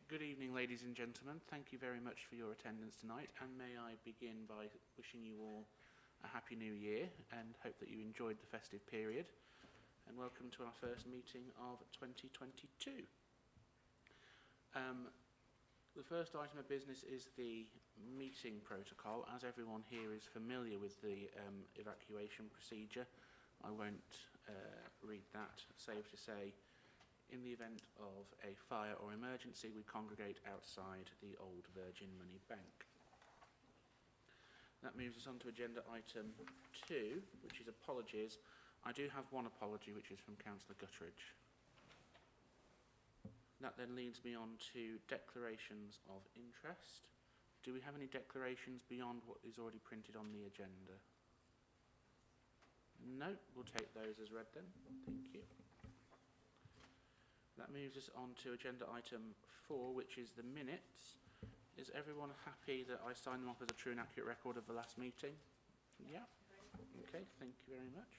Good evening, ladies and gentlemen. Thank you very much for your attendance tonight, and may I begin by wishing you all a happy new year and hope that you enjoyed the festive period, and welcome to our first meeting of 2022. The first item of business is the meeting protocol. As everyone here is familiar with the evacuation procedure, I won't read that, save to say, in the event of a fire or emergency, we congregate outside the Old Virgin Money Bank. That moves us on to agenda item 2, which is apologies. I do have one apology, which is from Councillor Guttridge. That then leads me on to declarations of interest. Do we have any declarations beyond what is already printed on the agenda? No, we'll take those as read then. Thank you. That moves us on to agenda item 4, which is the minutes. Is everyone happy that I sign them off as a true and accurate record of the last meeting? Yeah. Okay, thank you very much.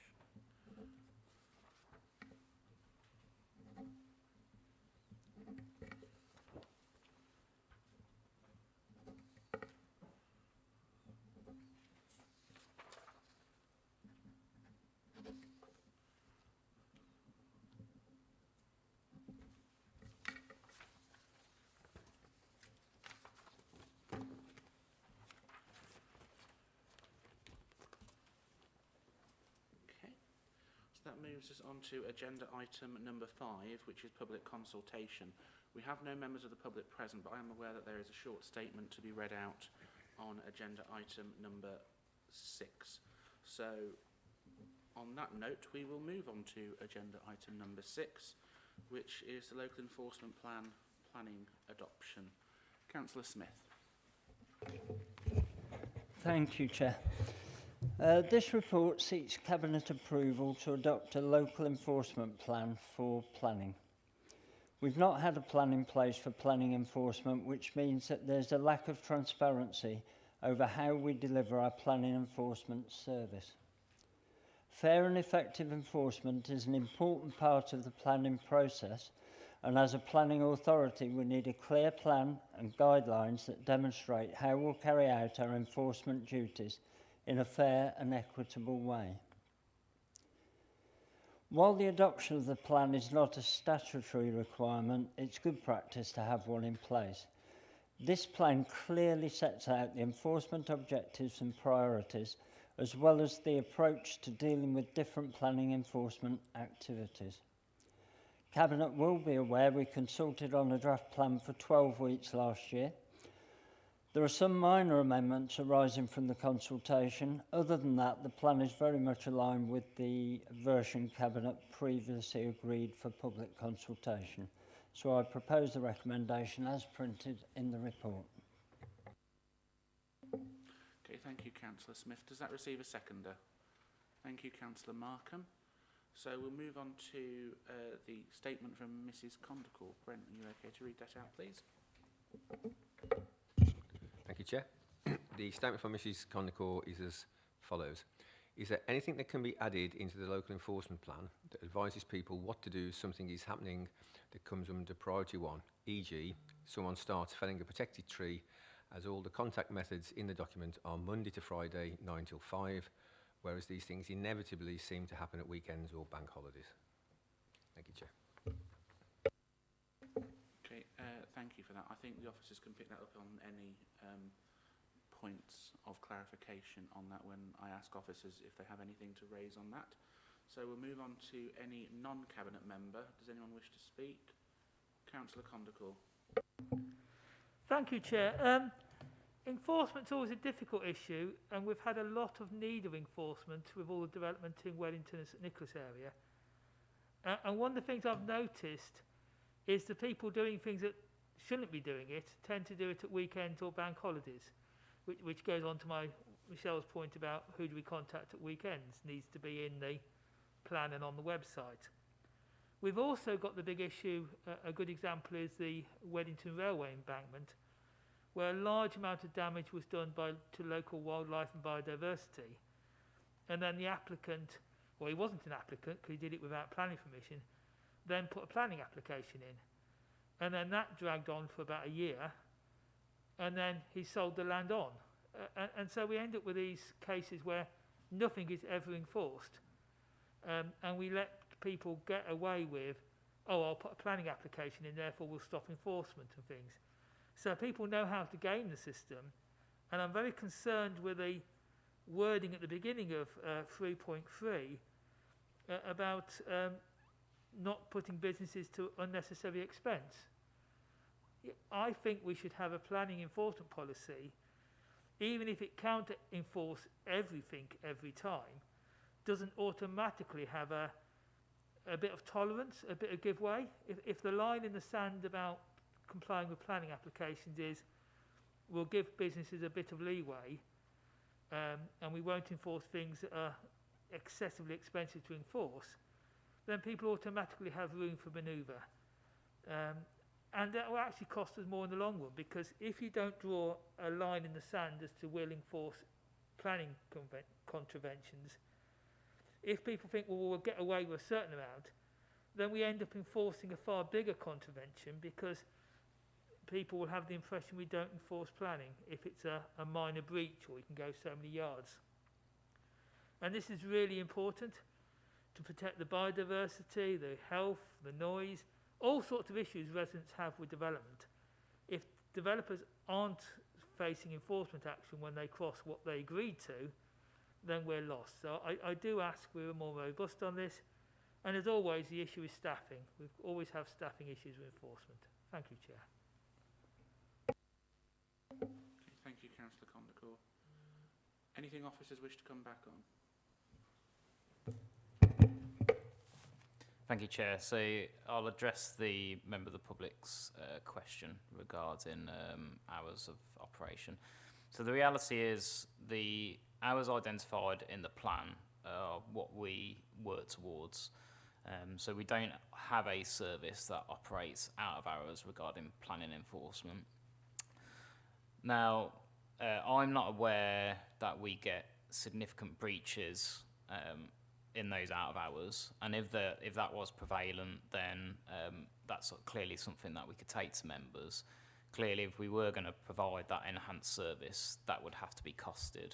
That moves us on to agenda item number 5, which is public consultation. We have no members of the public present, but I am aware that there is a short statement to be read out on agenda item number 6. So, on that note, we will move on to agenda item number 6, which is the local enforcement plan planning adoption. Councillor Smith. Thank you, Chair. This report seeks Cabinet approval to adopt a local enforcement plan for planning. We've not had a plan in place for planning enforcement, which means that there's a lack of transparency over how we deliver our planning enforcement service. Fair and effective enforcement is an important part of the planning process, and as a planning authority, we need a clear plan and guidelines that demonstrate how we'll carry out our enforcement duties in a fair and equitable way. While the adoption of the plan is not a statutory requirement, it's good practice to have one in place. This plan clearly sets out the enforcement objectives and priorities, as well as the approach to dealing with different planning enforcement activities. Cabinet will be aware we consulted on a draft plan for 12 weeks last year. There are some minor amendments arising from the consultation. Other than that, the plan is very much aligned with the version Cabinet previously agreed for public consultation. So I propose the recommendation as printed in the report. Okay, thank you, Councillor Smith. Does that receive a seconder? Thank you, Councillor Markham. So we'll move on to the statement from Mrs. Condical. Brent, are you okay to read that out, please? Thank you, Chair. The statement from Mrs. Condical is as follows. Is there anything that can be added into the local enforcement plan that advises people what to do if something is happening that comes under priority 1, e.g. someone starts felling a protected tree, as all the contact methods in the document are Monday to Friday 9 till 5, whereas these things inevitably seem to happen at weekends or bank holidays? Thank you, Chair. Okay, thank you for that. I think the officers can pick that up on any points of clarification on that when I ask officers if they have anything to raise on that. So we'll move on to any non-cabinet member. Does anyone wish to speak? Councillor Condical. Thank you, Chair. Enforcement's always a difficult issue, and we've had a lot of need of enforcement with all the development in Wellington and St Nicholas area. And one of the things I've noticed is the people doing things that shouldn't be doing it tend to do it at weekends or bank holidays, which goes on to Michelle's point about who do we contact at weekends, needs to be in the plan and on the website. We've also got the big issue, a good example is the Wellington Railway embankment, where a large amount of damage was done to local wildlife and biodiversity. And then the applicant, well, he wasn't an applicant because he did it without planning permission, then put a planning application in. And then that dragged on for about a year, and then he sold the land on. And so we end up with these cases where nothing is ever enforced, and we let people get away with, oh, I'll put a planning application in, therefore we'll stop enforcement and things. So people know how to game the system, and I'm very concerned with the wording at the beginning of 3.3 about not putting businesses to unnecessary expense. I think we should have a planning enforcement policy, even if it can't enforce everything every time, doesn't automatically have a bit of tolerance, a bit of give way. If the line in the sand about complying with planning applications is we'll give businesses a bit of leeway, and we won't enforce things that are excessively expensive to enforce, then people automatically have room for manoeuvre. And that will actually cost us more in the long run, because if you don't draw a line in the sand as to will enforce planning contraventions, if people think, well, we'll get away with a certain amount, then we end up enforcing a far bigger contravention, because people will have the impression we don't enforce planning if it's a minor breach or you can go so many yards. And this is really important to protect the biodiversity, the health, the noise, all sorts of issues residents have with development. If developers aren't facing enforcement action when they cross what they agreed to, then we're lost. So I do ask we're more robust on this. And as always, the issue is staffing. We always have staffing issues with enforcement. Thank you, Chair. Okay, thank you, Councillor Condacourt. Anything officers wish to come back on? Thank you, Chair. So I'll address the member of the public's question regarding hours of operation. So the reality is the hours identified in the plan are what we work towards. So we don't have a service that operates out of hours regarding planning enforcement. Now, I'm not aware that we get significant breaches in those out of hours, and if that was prevalent, then that's clearly something that we could take to members. Clearly, if we were going to provide that enhanced service, that would have to be costed.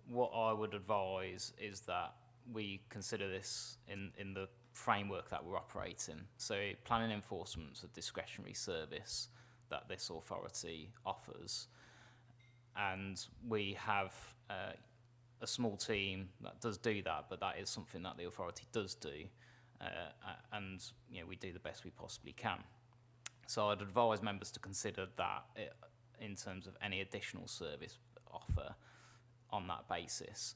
What I would advise is that we consider this in the framework that we're operating. So planning enforcement is a discretionary service that this authority offers, and we have a small team that does do that, but that is something that the authority does do, and we do the best we possibly can. So I'd advise members to consider that in terms of any additional service offer on that basis.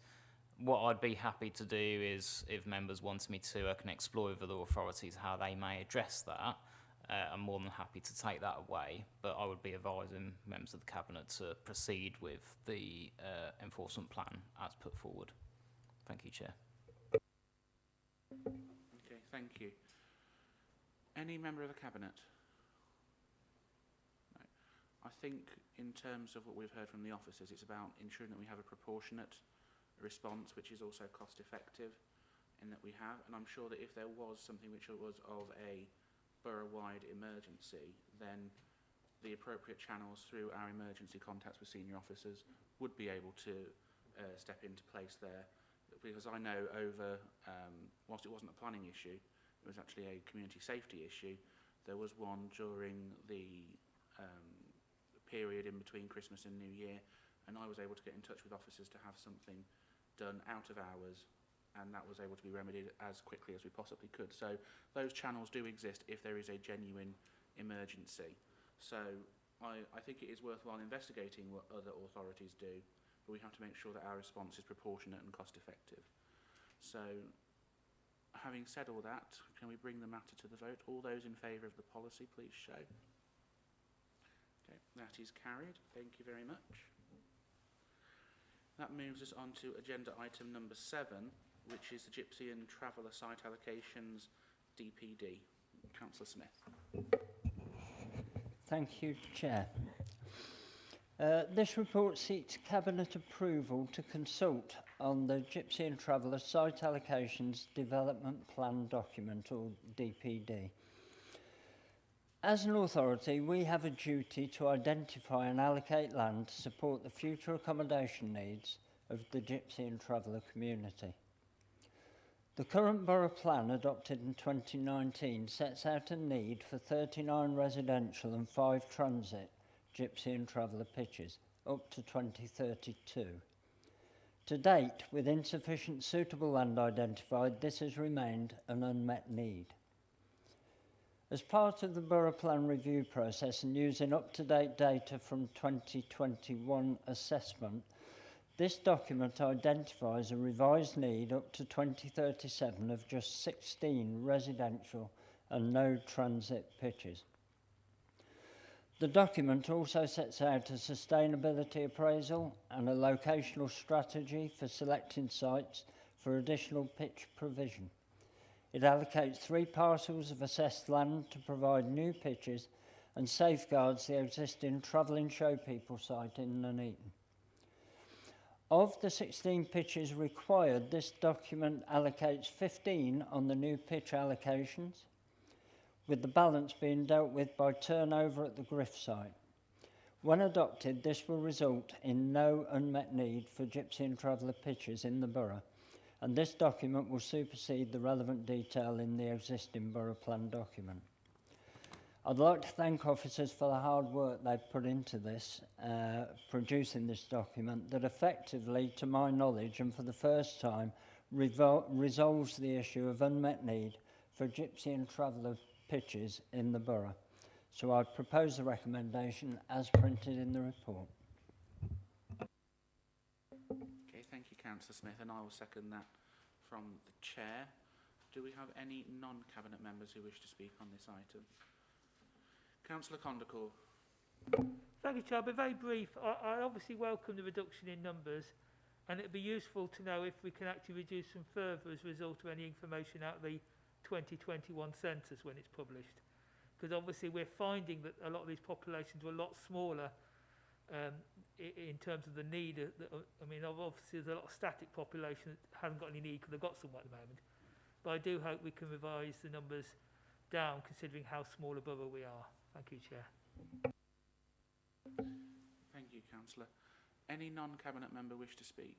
What I'd be happy to do is, if members wanted me to, I can explore with other authorities how they may address that. I'm more than happy to take that away, but I would be advising members of the Cabinet to proceed with the enforcement plan as put forward. Thank you, Chair. Okay, thank you. Any member of the Cabinet? No. I think in terms of what we've heard from the officers, it's about ensuring that we have a proportionate response, which is also cost effective in that we have, and I'm sure that if there was something which was of a borough-wide emergency, then the appropriate channels through our emergency contacts with senior officers would be able to step into place there. Because I know over, whilst it wasn't a planning issue, it was actually a community safety issue, there was one during the period in between Christmas and New Year, and I was able to get in touch with officers to have something done out of hours, and that was able to be remedied as quickly as we possibly could. So those channels do exist if there is a genuine emergency. So I think it is worthwhile investigating what other authorities do, but we have to make sure that our response is proportionate and cost effective. So having said all that, can we bring the matter to the vote? All those in favour of the policy, please show. Okay, that is carried. Thank you very much. That moves us on to agenda item number 7, which is the Gypsy and Traveller Site Allocations DPD. Councillor Smith. Thank you, Chair. This report seeks Cabinet approval to consult on the Gypsy and Traveller Site Allocations Development Plan Document, or DPD. As an authority, we have a duty to identify and allocate land to support the future accommodation needs of the Gypsy and traveller community. The current borough plan adopted in 2019 sets out a need for 39 residential and 5 transit Gypsy and traveller pitches up to 2032. To date, with insufficient suitable land identified, this has remained an unmet need. As part of the borough plan review process and using up-to-date data from 2021 assessment, this document identifies a revised need up to 2037 of just 16 residential and no transit pitches. The document also sets out a sustainability appraisal and a locational strategy for selecting sites for additional pitch provision. It allocates 3 parcels of assessed land to provide new pitches and safeguards the existing travelling show people site in Nuneaton. Of the 16 pitches required, this document allocates 15 on the new pitch allocations, with the balance being dealt with by turnover at the Griff site. When adopted, this will result in no unmet need for Gypsy and traveller pitches in the borough, and this document will supersede the relevant detail in the existing borough plan document. I'd like to thank officers for the hard work they've put into this, producing this document that effectively, to my knowledge, and for the first time, resolves the issue of unmet need for Gypsy and traveller pitches in the borough. So I propose the recommendation as printed in the report. Okay, thank you, Councillor Smith, and I will second that from the Chair. Do we have any non-Cabinet members who wish to speak on this item? Councillor Condacourt. Thank you, Chair. I'll be very brief. I obviously welcome the reduction in numbers, and it'd be useful to know if we can actually reduce them further as a result of any information out of the 2021 census when it's published. Because obviously we're finding that a lot of these populations are a lot smaller in terms of the need. I mean, obviously there's a lot of static population that hasn't got any need because they've got somewhere at the moment. But I do hope we can revise the numbers down considering how small a borough we are. Thank you, Chair. Thank you, Councillor. Any non-Cabinet member wish to speak?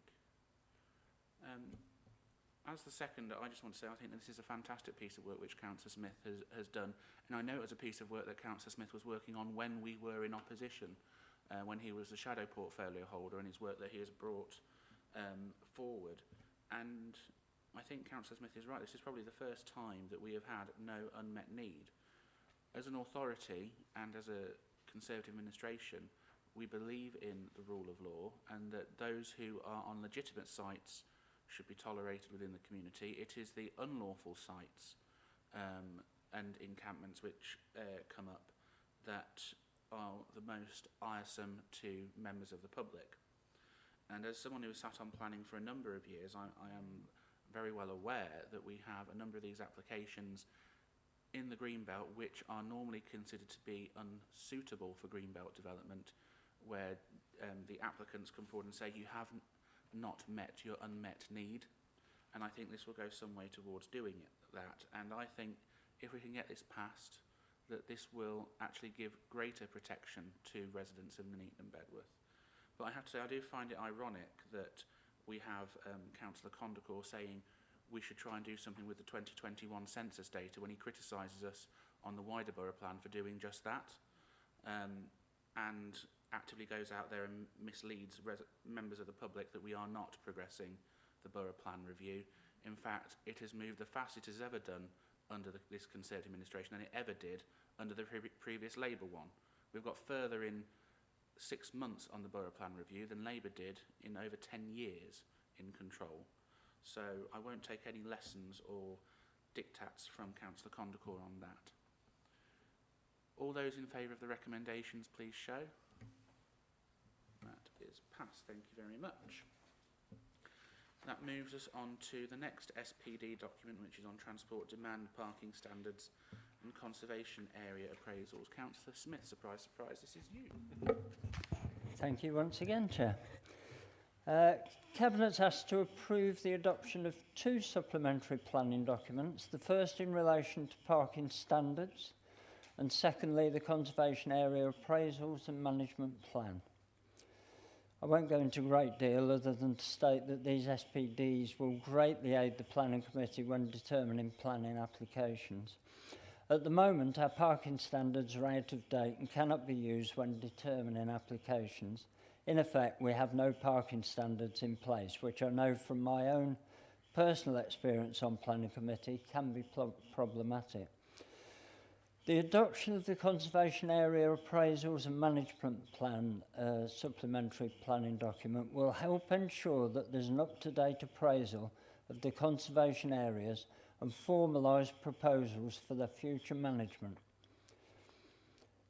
As the seconder, I just want to say I think this is a fantastic piece of work which Councillor Smith has done. And I know it was a piece of work that Councillor Smith was working on when we were in opposition, when he was the shadow portfolio holder, and his work that he has brought forward. And I think Councillor Smith is right. This is probably the first time that we have had no unmet need. As an authority and as a Conservative administration, we believe in the rule of law and that those who are on legitimate sites should be tolerated within the community. It is the unlawful sites and encampments which come up that are the most tiresome to members of the public. And as someone who has sat on planning for a number of years, I am very well aware that we have a number of these applications in the Greenbelt which are normally considered to be unsuitable for Greenbelt development, where the applicants come forward and say you haven't not met your unmet need, and I think this will go some way towards doing that. And I think if we can get this passed, that this will actually give greater protection to residents of Nuneaton and Bedworth. But I have to say I do find it ironic that we have Councillor Condacourt saying we should try and do something with the 2021 census data when he criticises us on the wider borough plan for doing just that, and actively goes out there and misleads members of the public that we are not progressing the borough plan review. In fact, it has moved the fastest it has ever done under this Conservative administration than it ever did under the previous Labour one. We've got further in 6 months on the borough plan review than Labour did in over 10 years in control. So I won't take any lessons or diktats from Councillor Condacourt on that. All those in favour of the recommendations, please show. That is passed. Thank you very much. That moves us on to the next SPD document, which is on transport demand, parking standards and conservation area appraisals. Councillor Smith, surprise, surprise, this is you. Thank you once again, Chair. Cabinet's asked to approve the adoption of 2 supplementary planning documents, the first in relation to parking standards And secondly, the conservation area appraisals and management plan. I won't go into a great deal other than to state that these SPDs will greatly aid the planning committee when determining planning applications. At the moment, our parking standards are out of date and cannot be used when determining applications. In effect, we have no parking standards in place, which I know from my own personal experience on planning committee can be problematic. The adoption of the Conservation Area Appraisals and Management Plan supplementary planning document will help ensure that there's an up-to-date appraisal of the conservation areas and formalise proposals for their future management.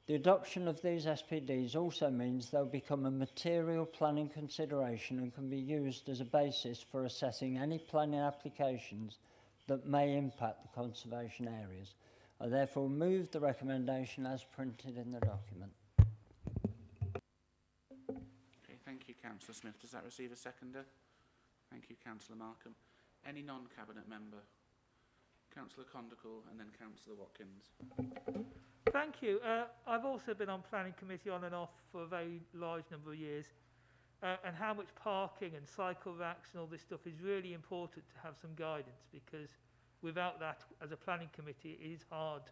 The adoption of these SPDs also means they'll become a material planning consideration and can be used as a basis for assessing any planning applications that may impact the conservation areas. I therefore move the recommendation as printed in the document. Okay, thank you, Councillor Smith. Does that receive a seconder? Thank you, Councillor Markham. Any non-cabinet member? Councillor Condical and then Councillor Watkins. Thank you. I've also been on planning committee on and off for a very large number of years, and how much parking and cycle racks and all this stuff is really important to have some guidance, because without that, as a planning committee, it is hard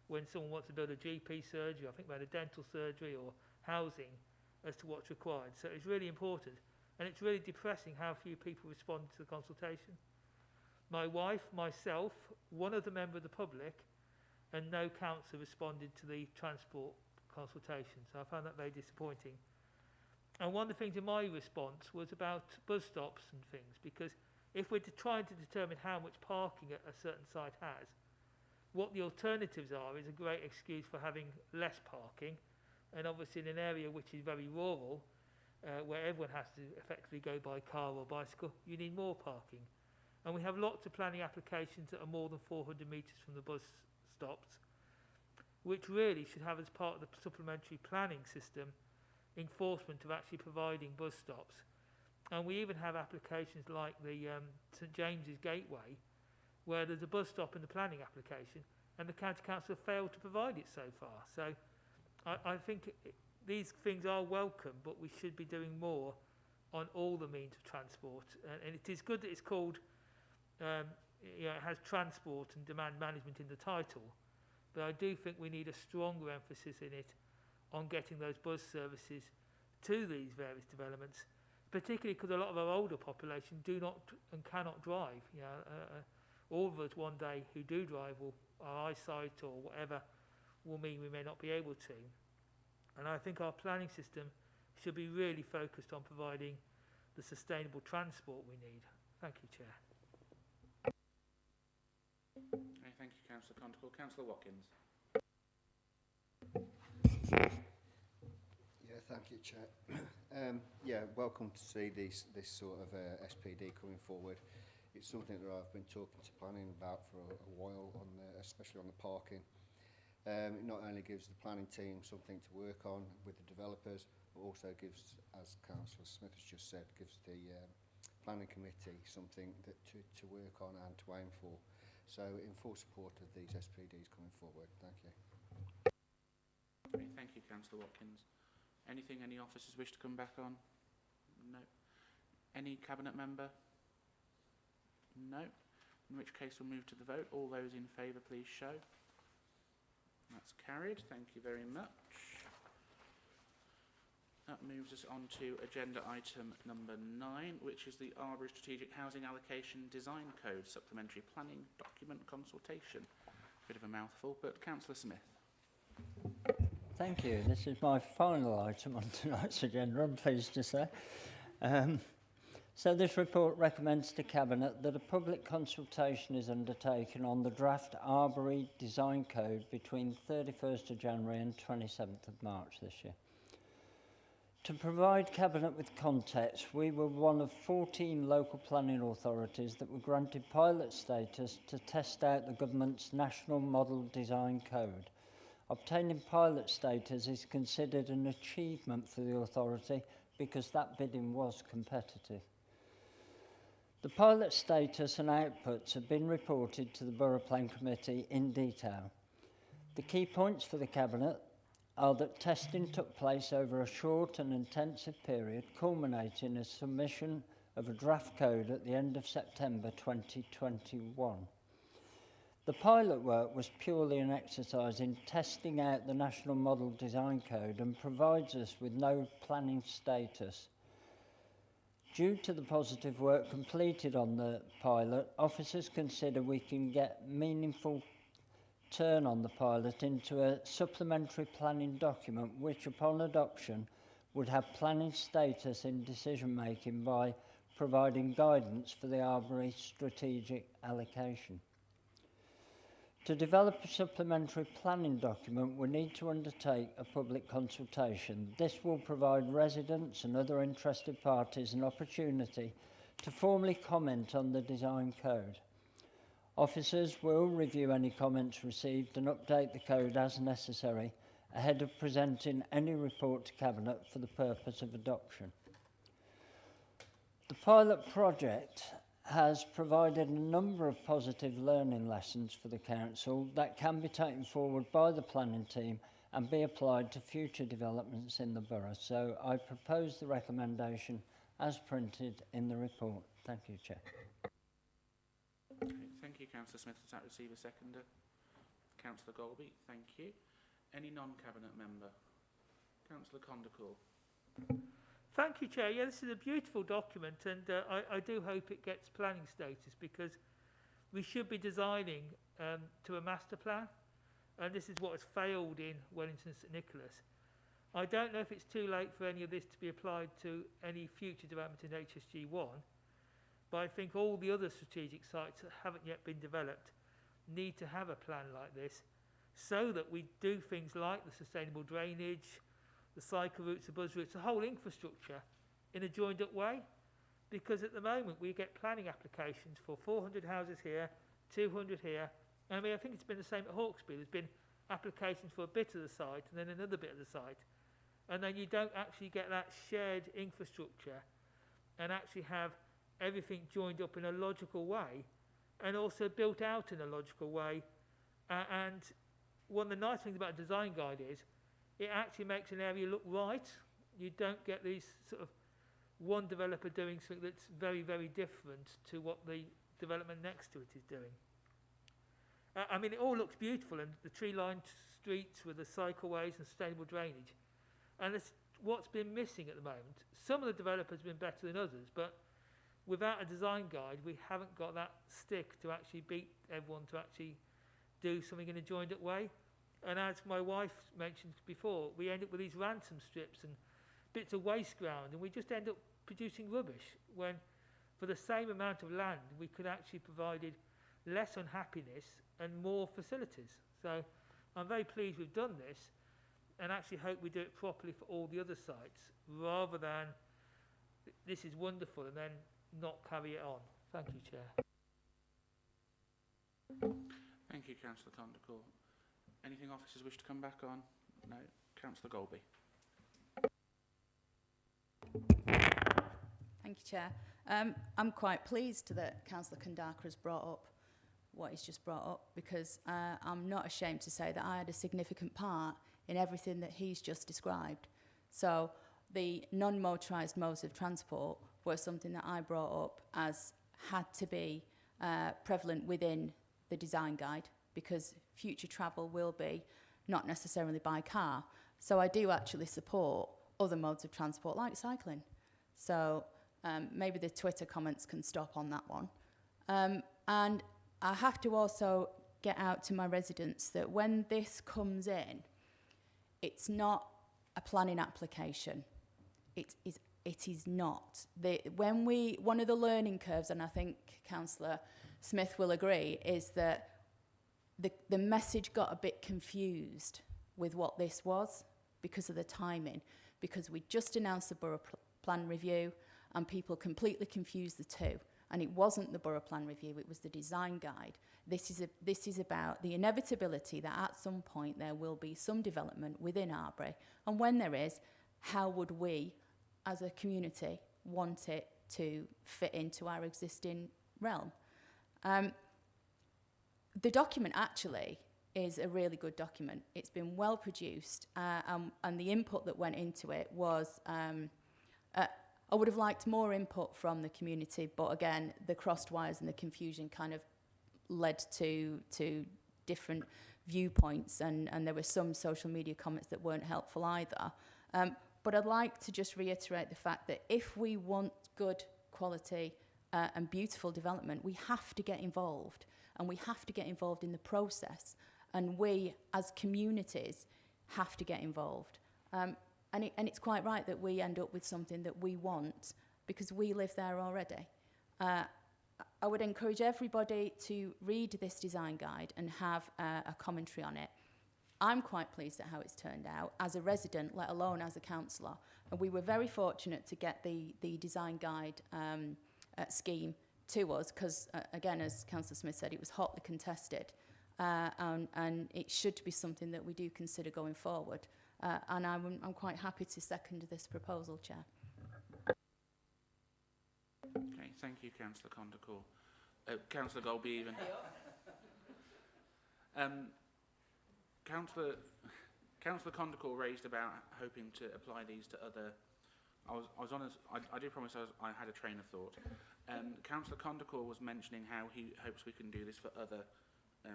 when someone wants to build a GP surgery, I think about a dental surgery or housing, as to what's required. So it's really important, and it's really depressing how few people respond to the consultation. My wife, myself, one other member of the public, and no councillor responded to the transport consultation. So I found that very disappointing. And one of the things in my response was about bus stops and things, because if we're trying to determine how much parking a certain site has, what the alternatives are is a great excuse for having less parking. And obviously in an area which is very rural, where everyone has to effectively go by car or bicycle, you need more parking. And we have lots of planning applications that are more than 400 metres from the bus stops, which really should have as part of the supplementary planning system enforcement of actually providing bus stops. And we even have applications like the St James's Gateway, where there's a bus stop in the planning application and the county council failed to provide it so far. So I think these things are welcome, but we should be doing more on all the means of transport. And it is good that it's called, it has transport and demand management in the title, but I do think we need a stronger emphasis in it on getting those bus services to these various developments, particularly because a lot of our older population do not and cannot drive. All of us one day who do drive, our eyesight or whatever will mean we may not be able to. And I think our planning system should be really focused on providing the sustainable transport we need. Thank you, Chair. Okay, thank you, Councillor Condical. Councillor Watkins. Yeah, thank you, Chair. Welcome to see this sort of SPD coming forward. It's something that I've been talking to planning about for a while, especially on the parking. It not only gives the planning team something to work on with the developers, but also gives, as Councillor Smith has just said, gives the planning committee something that to work on and to aim for. So in full support of these SPDs coming forward. Thank you. Okay, thank you, Councillor Watkins. Anything any officers wish to come back on? No. Any cabinet member? No. In which case we'll move to the vote. All those in favour, please show. That's carried. Thank you very much. That moves us on to agenda item number 9, which is the Arbor Strategic Housing Allocation Design Code Supplementary Planning Document Consultation. Bit of a mouthful, but Councillor Smith. Thank you. This is my final item on tonight's agenda, I'm pleased to say. So this report recommends to Cabinet that a public consultation is undertaken on the draft Arbor Design Code between 31st of January and 27th of March this year. To provide Cabinet with context, we were one of 14 local planning authorities that were granted pilot status to test out the government's National Model Design Code. Obtaining pilot status is considered an achievement for the authority because that bidding was competitive. The pilot status and outputs have been reported to the Borough Plan Committee in detail. The key points for the Cabinet are that testing took place over a short and intensive period, culminating in a submission of a draft code at the end of September 2021. The pilot work was purely an exercise in testing out the National Model Design Code and provides us with no planning status. Due to the positive work completed on the pilot, officers consider we can get meaningful turn on the pilot into a supplementary planning document which, upon adoption, would have planning status in decision making by providing guidance for the Arbor strategic allocation. To develop a supplementary planning document, we need to undertake a public consultation. This will provide residents and other interested parties an opportunity to formally comment on the design code. Officers will review any comments received and update the code as necessary ahead of presenting any report to Cabinet for the purpose of adoption. The pilot project has provided a number of positive learning lessons for the Council that can be taken forward by the planning team and be applied to future developments in the Borough. So I propose the recommendation as printed in the report. Thank you, Chair. Okay, thank you, Councillor Smith. Does that receive a seconder? Councillor Golby, thank you. Any non-Cabinet member? Councillor Condical. Thank you, Chair. Yeah, this is a beautiful document, and I do hope it gets planning status, because we should be designing to a master plan, and this is what has failed in Wellington St Nicholas. I don't know if it's too late for any of this to be applied to any future development in HSG1, but I think all the other strategic sites that haven't yet been developed need to have a plan like this, so that we do things like the sustainable drainage, the cycle routes, the buzz routes, the whole infrastructure in a joined up way. Because at the moment we get planning applications for 400 houses here, 200 here. I mean, I think it's been the same at Hawkesbury. There's been applications for a bit of the site and then another bit of the site. And then you don't actually get that shared infrastructure and actually have everything joined up in a logical way and also built out in a logical way. And one of the nice things about a design guide is it actually makes an area look right. You don't get these sort of one developer doing something that's very, very different to what the development next to it is doing. I mean, it all looks beautiful, and the tree-lined streets with the cycleways and sustainable drainage. And it's what's been missing at the moment. Some of the developers have been better than others, but without a design guide, we haven't got that stick to actually beat everyone to actually do something in a joined-up way. And as my wife mentioned before, we end up with these ransom strips and bits of waste ground, and we just end up producing rubbish, when for the same amount of land we could actually provided less unhappiness and more facilities. So I'm very pleased we've done this, and actually hope we do it properly for all the other sites, rather than this is wonderful and then not carry it on. Thank you, Chair. Thank you, Councillor Condical. Anything officers wish to come back on? No. Councillor Golby. Thank you, Chair. I'm quite pleased that Councillor Kandaka has brought up what he's just brought up, because I'm not ashamed to say that I had a significant part in everything that he's just described. So the non-motorised modes of transport were something that I brought up as had to be prevalent within the design guide, because future travel will be not necessarily by car. So I do actually support other modes of transport like cycling. So maybe the Twitter comments can stop on that one. And I have to also get out to my residents that when this comes in, it's not a planning application. It is not. One of the learning curves, and I think Councillor Smith will agree, is that the message got a bit confused with what this was because of the timing, because we just announced the Borough Plan Review and people completely confused the two. And it wasn't the Borough Plan Review, it was the design guide. This is about the inevitability that at some point there will be some development within Arbor. And when there is, how would we, as a community, want it to fit into our existing realm? The document actually is a really good document. It's been well produced, and the input that went into it was, I would have liked more input from the community, but again, the crossed wires and the confusion kind of led to different viewpoints, and there were some social media comments that weren't helpful either. But I'd like to just reiterate the fact that if we want good quality and beautiful development, we have to get involved, and we have to get involved in the process, and we as communities have to get involved. And it's quite right that we end up with something that we want because we live there already. I would encourage everybody to read this design guide and have a commentary on it. I'm quite pleased at how it's turned out as a resident, let alone as a councillor. And we were very fortunate to get the design guide scheme to us because, again, as Councillor Smith said, it was hotly contested. And it should be something that we do consider going forward. And I'm quite happy to second this proposal, Chair. Okay, thank you, Councillor Condacor. Councillor Golby-Even. Councillor Condacor raised about hoping to apply these to other. I do promise I had a train of thought. Councillor Condacor was mentioning how he hopes we can do this for other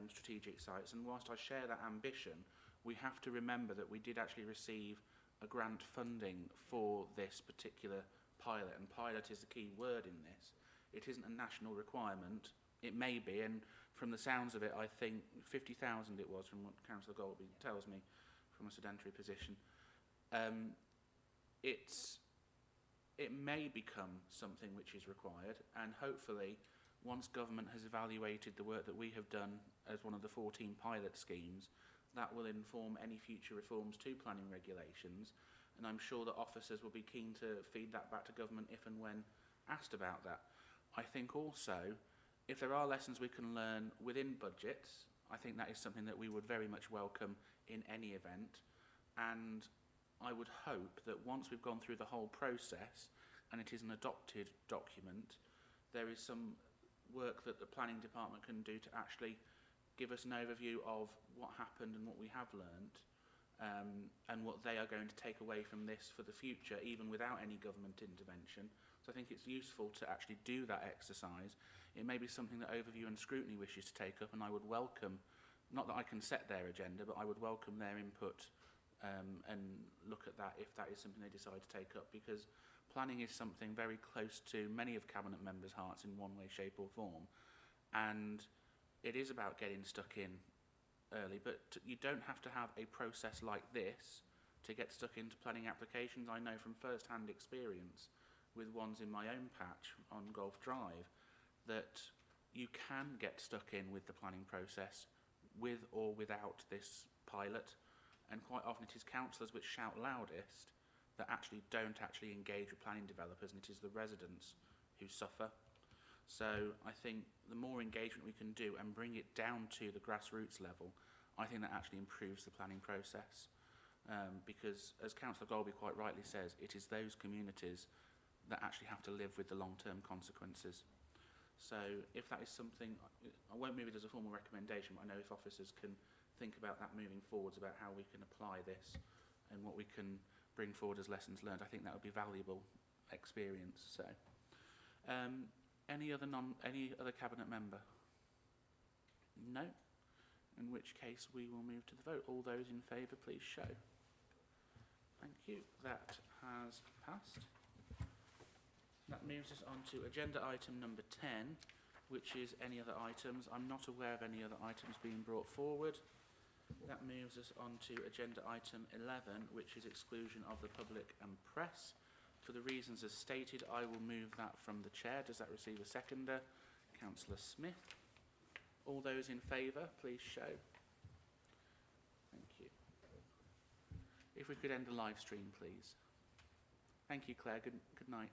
strategic sites, and whilst I share that ambition, we have to remember that we did actually receive a grant funding for this particular pilot, and pilot is the key word in this. It isn't a national requirement. It may be, and from the sounds of it, I think 50,000 it was, from what Councillor Golby tells me, from a sedentary position. It may become something which is required, and hopefully, once government has evaluated the work that we have done as one of the 14 pilot schemes, that will inform any future reforms to planning regulations, and I'm sure that officers will be keen to feed that back to government if and when asked about that. I think also, if there are lessons we can learn within budgets, I think that is something that we would very much welcome in any event, and I would hope that once we've gone through the whole process and it is an adopted document, there is some work that the planning department can do to actually give us an overview of what happened and what we have learnt, and what they are going to take away from this for the future, even without any government intervention. So I think it's useful to actually do that exercise. It may be something that Overview and Scrutiny wishes to take up, and I would welcome, not that I can set their agenda, but I would welcome their input and look at that if that is something they decide to take up, because planning is something very close to many of Cabinet members' hearts in one way, shape or form. And it is about getting stuck in early, but you don't have to have a process like this to get stuck into planning applications. I know from first-hand experience with ones in my own patch on Golf Drive that you can get stuck in with the planning process with or without this pilot, and quite often it is councillors which shout loudest that actually don't actually engage with planning developers, and it is the residents who suffer. So I think the more engagement we can do and bring it down to the grassroots level, I think that actually improves the planning process. Because, as Councillor Golby quite rightly says, it is those communities that actually have to live with the long-term consequences. So if that is something, I won't move it as a formal recommendation, but I know if officers can think about that moving forwards, about how we can apply this and what we can bring forward as lessons learned, I think that would be valuable experience. So. Any other cabinet member? No? In which case we will move to the vote. All those in favour, please show. Thank you. That has passed. That moves us on to agenda item number 10, which is any other items. I'm not aware of any other items being brought forward. That moves us on to agenda item 11, which is exclusion of the public and press. For the reasons as stated, I will move that from the chair. Does that receive a seconder? Councillor Smith. All those in favour, please show. Thank you. If we could end the live stream, please. Thank you, Claire. Good night.